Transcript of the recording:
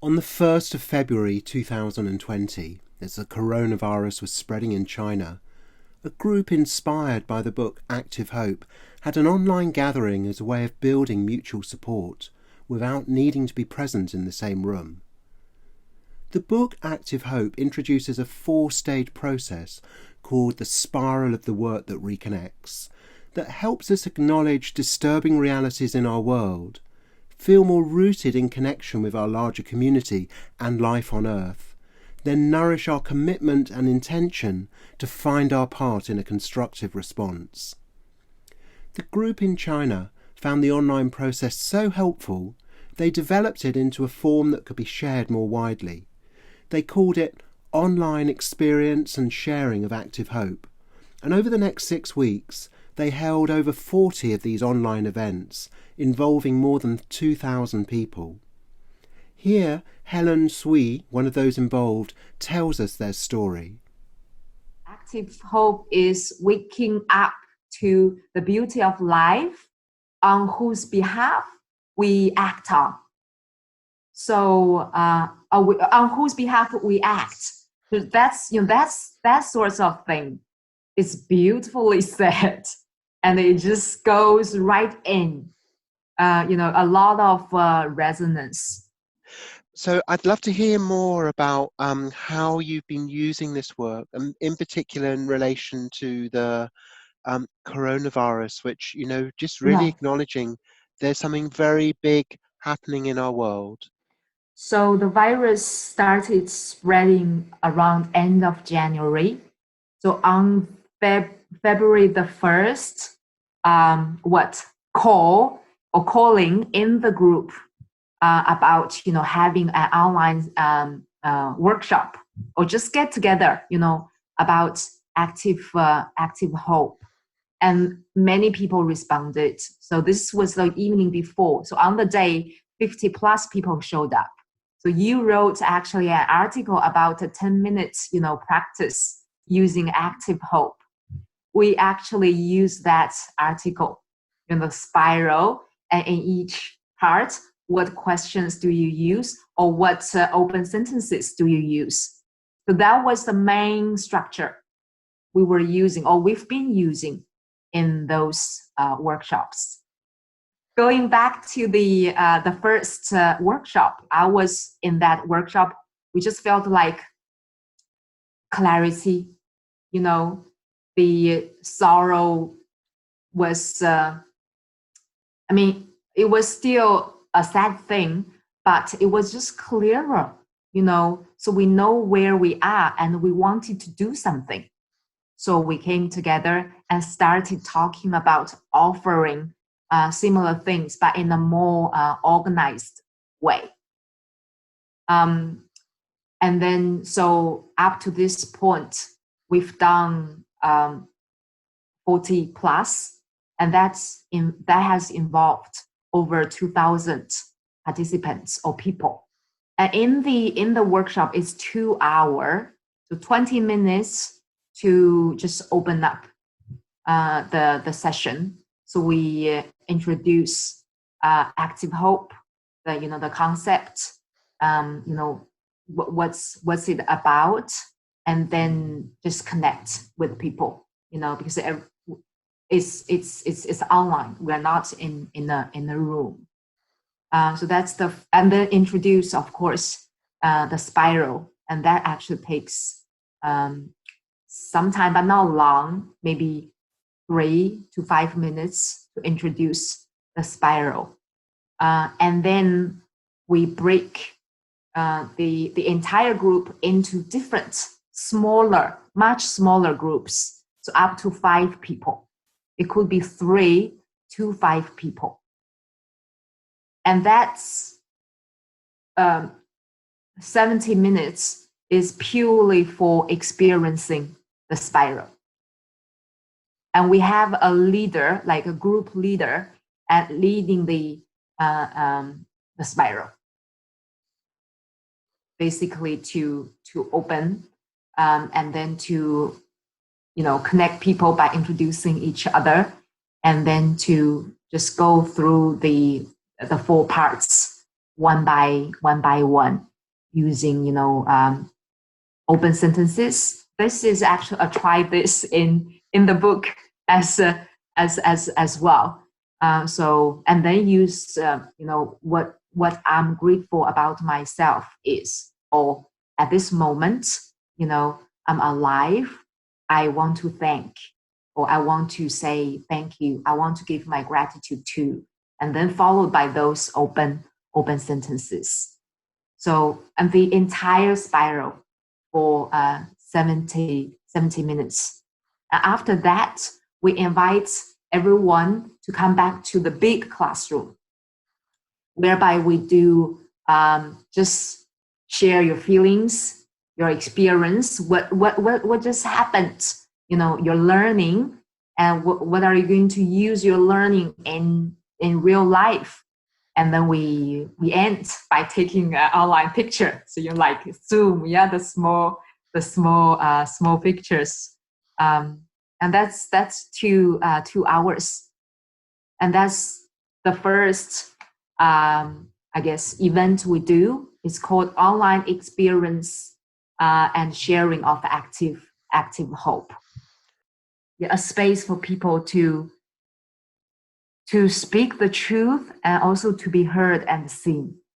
On the 1st of February 2020, as the coronavirus was spreading in China, a group inspired by the book Active Hope had an online gathering as a way of building mutual support without needing to be present in the same room. The book Active Hope introduces a 4-stage process called the spiral of the work that reconnects, that helps us acknowledge disturbing realities in our world, feel more rooted in connection with our larger community and life on Earth, then nourish our commitment and intention to find our part in a constructive response. The group in China found the online process so helpful, they developed it into a form that could be shared more widely. They called it Online Experience and Sharing of Active Hope, and over the next 6 weeks, they held over 40 of these online events involving more than 2,000 people. Here, Helen Sui, one of those involved, tells us their story. Active hope is waking up to the beauty of life on whose behalf we act on. So, on whose behalf we act. That sort of thing is beautifully said, and it just goes right in. A lot of resonance. So I'd love to hear more about how you've been using this work, and in particular in relation to the coronavirus, which, just really acknowledging there's something very big happening in our world. So the virus started spreading around end of January. So on February the 1st, calling in the group about having an online workshop or just get together about active hope, and many people responded. So this was the evening before. So on the day, 50 plus people showed up. So you wrote actually an article about a 10 minutes practice using active hope. We actually use that article in the spiral, and in each part, what questions do you use, or what open sentences do you use? So that was the main structure we were using, or we've been using in those workshops. Going back to the first workshop, I was in that workshop. We just felt like clarity, the sorrow was, it was still a sad thing, but it was just clearer, so we know where we are and we wanted to do something. So we came together and started talking about offering similar things, but in a more organized way. And then, so up to this point, we've done 40 plus, and that has involved over 2,000 participants or people. And in the workshop, it's 2 hours, so 20 minutes to just open up the session. So we introduce active hope, the concept, what's it about, and then just connect with people, because it's online. We're not in a room. So that's and then introduce, of course, the spiral, and that actually takes some time, but not long, maybe 3 to 5 minutes to introduce the spiral. And then we break the entire group into different much smaller groups. So up to 5 people. It could be 3 to 5 people. And that's 70 minutes is purely for experiencing the spiral. And we have a leader, like a group leader, leading the spiral, basically to open and then to connect people by introducing each other, and then to just go through the 4 parts one by one. using, open sentences. This is actually I tried this in the book as well. So and then use what I'm grateful about myself is, or at this moment, I'm alive. I want to thank, or I want to say thank you. I want to give my gratitude to, and then followed by those open sentences. So, and the entire spiral for 70 minutes. After that, we invite everyone to come back to the big classroom, whereby we do just share your feelings, your experience, what just happened, your learning, and what are you going to use your learning in real life. And then we end by taking an online picture. So you like Zoom, the small pictures, and that's 2 hours, and that's the first I guess event we do. It's called online experience and sharing of active hope. A space for people to speak the truth and also to be heard and seen.